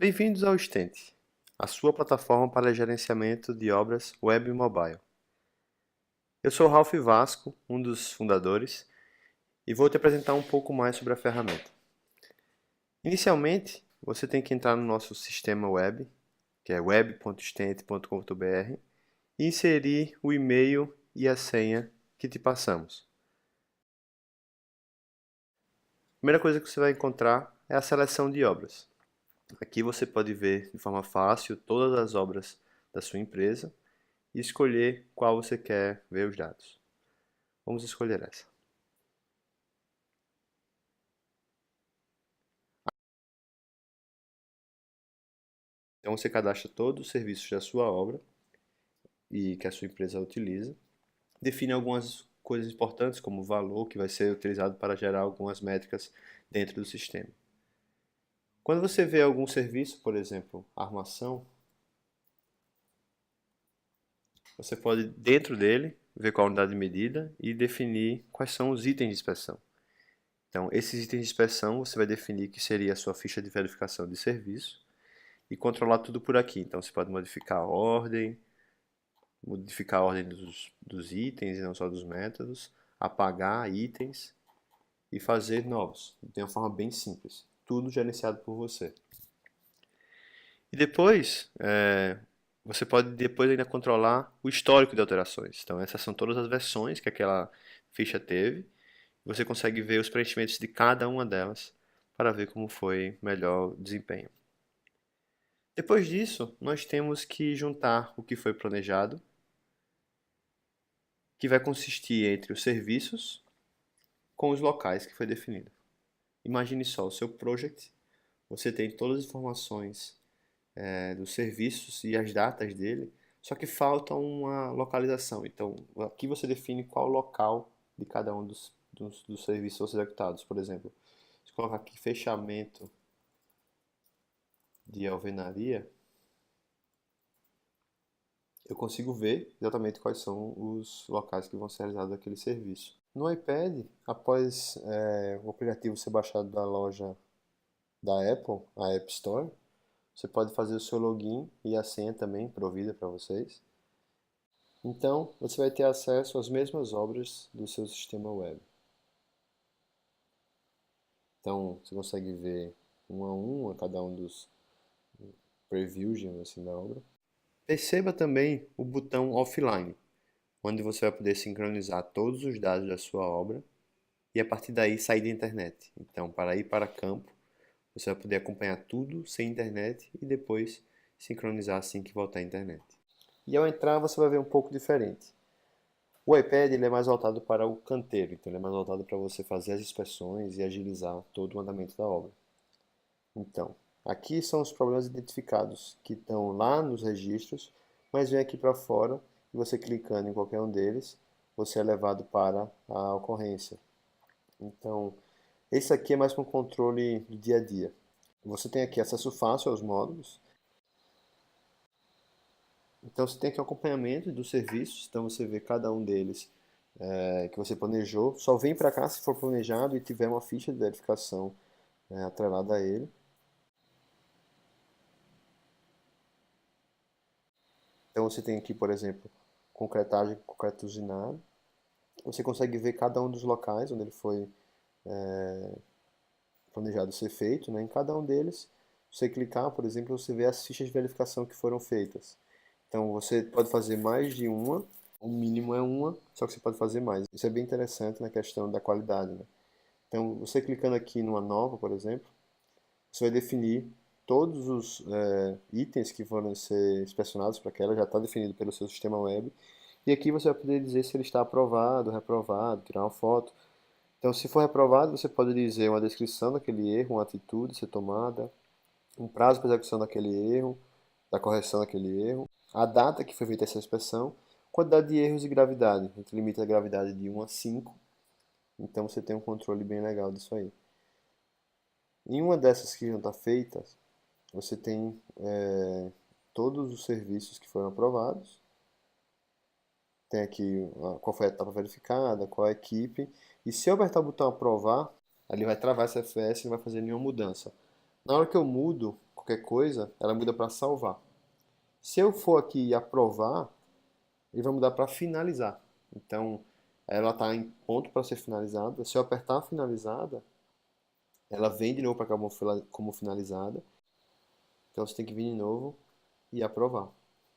Bem-vindos ao Stente, a sua plataforma para gerenciamento de obras web e mobile. Eu sou Ralph Vasco, um dos fundadores, e vou te apresentar um pouco mais sobre a ferramenta. Inicialmente, você tem que entrar no nosso sistema web, que é web.stente.com.br, e inserir o e-mail e a senha que te passamos. A primeira coisa que você vai encontrar é a seleção de obras. Aqui você pode ver de forma fácil todas as obras da sua empresa e escolher qual você quer ver os dados. Vamos escolher essa. Então você cadastra todos os serviços da sua obra e que a sua empresa utiliza. Define algumas coisas importantes, como o valor que vai ser utilizado para gerar algumas métricas dentro do sistema. Quando você vê algum serviço, por exemplo, armação, você pode, dentro dele, ver qual a unidade de medida e definir quais são os itens de inspeção. Então, esses itens de inspeção você vai definir que seria a sua ficha de verificação de serviço e controlar tudo por aqui. Então, você pode modificar a ordem dos itens e não só dos métodos, apagar itens e fazer novos, de uma forma bem simples. Tudo gerenciado por você. E depois, você pode depois ainda controlar o histórico de alterações. Então, essas são todas as versões que aquela ficha teve. Você consegue ver os preenchimentos de cada uma delas para ver como foi melhor o desempenho. Depois disso, nós temos que juntar o que foi planejado, que vai consistir entre os serviços com os locais que foi definido. Imagine só o seu project, você tem todas as informações dos serviços e as datas dele, só que falta uma localização. Então, aqui você define qual local de cada um dos serviços executados. Por exemplo, se colocar aqui fechamento de alvenaria, eu consigo ver exatamente quais são os locais que vão ser realizados aquele serviço. No iPad, após o aplicativo ser baixado da loja da Apple, a App Store, você pode fazer o seu login e a senha também provida para vocês. Então, você vai ter acesso às mesmas obras do seu sistema web. Então, você consegue ver um a cada um dos previews, digamos assim, da obra. Perceba também o botão offline, onde você vai poder sincronizar todos os dados da sua obra e a partir daí sair da internet. Então, para ir para campo, você vai poder acompanhar tudo sem internet e depois sincronizar assim que voltar à internet. E ao entrar você vai ver um pouco diferente. O iPad ele é mais voltado para o canteiro, então ele é mais voltado para você fazer as inspeções e agilizar todo o andamento da obra. Então, aqui são os problemas identificados que estão lá nos registros, mas vem aqui para fora e você clicando em qualquer um deles, você é levado para a ocorrência. Então, esse aqui é mais para um controle do dia a dia. Você tem aqui acesso fácil aos módulos. Então você tem aqui o acompanhamento dos serviços, então você vê cada um deles que você planejou. Só vem para cá se for planejado e tiver uma ficha de verificação atrelada a ele. Então você tem aqui, por exemplo, concretagem, concreto usinado. Você consegue ver cada um dos locais onde ele foi planejado ser feito, né? Em cada um deles, você clicar, por exemplo, você vê as fichas de verificação que foram feitas. Então você pode fazer mais de uma, o mínimo é uma, só que você pode fazer mais. Isso é bem interessante na questão da qualidade, né? Então você clicando aqui numa nova, por exemplo, você vai definir todos os itens que foram ser inspecionados para aquela, já está definido pelo seu sistema web. E aqui você vai poder dizer se ele está aprovado, reprovado, tirar uma foto. Então, se for reprovado, você pode dizer uma descrição daquele erro, uma atitude a ser tomada, um prazo para execução daquele erro, da correção daquele erro, a data que foi feita essa inspeção, quantidade de erros e gravidade. A gente limita a gravidade de 1 a 5, então você tem um controle bem legal disso aí. Em uma dessas que já está feita, você tem todos os serviços que foram aprovados, tem aqui qual foi a etapa verificada, qual a equipe, e se eu apertar o botão aprovar, ele vai travar essa FPS e não vai fazer nenhuma mudança. Na hora que eu mudo qualquer coisa, ela muda para salvar. Se eu for aqui e aprovar, ele vai mudar para finalizar. Então, ela está em ponto para ser finalizada. Se eu apertar finalizada, ela vem de novo para cá como finalizada. Então, você tem que vir de novo e aprovar.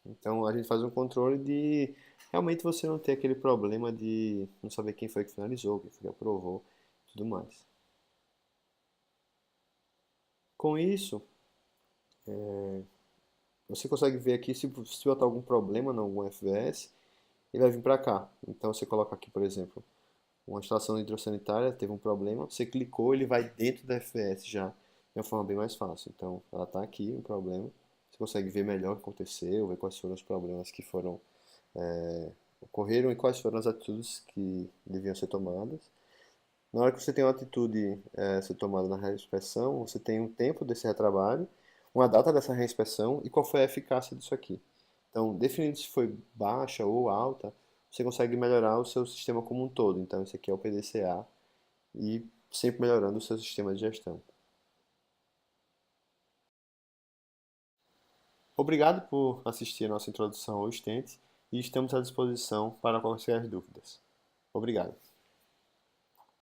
Então, a gente faz um controle de realmente você não ter aquele problema de não saber quem foi que finalizou, quem foi que aprovou, tudo mais. Com isso, você consegue ver aqui se botar algum problema em algum FVS, ele vai vir para cá. Então, você coloca aqui, por exemplo, uma instalação hidrossanitária teve um problema, você clicou, ele vai dentro da FVS já, de uma forma bem mais fácil. Então, ela está aqui, um problema. Você consegue ver melhor o que aconteceu, ver quais foram os problemas que foram ocorreram e quais foram as atitudes que deviam ser tomadas. Na hora que você tem uma atitude a ser tomada na reinspeção, você tem um tempo desse retrabalho, uma data dessa reinspeção e qual foi a eficácia disso aqui. Então, definindo se foi baixa ou alta, você consegue melhorar o seu sistema como um todo. Então, esse aqui é o PDCA e sempre melhorando o seu sistema de gestão. Obrigado por assistir a nossa introdução ao Stent e estamos à disposição para quaisquer dúvidas. Obrigado.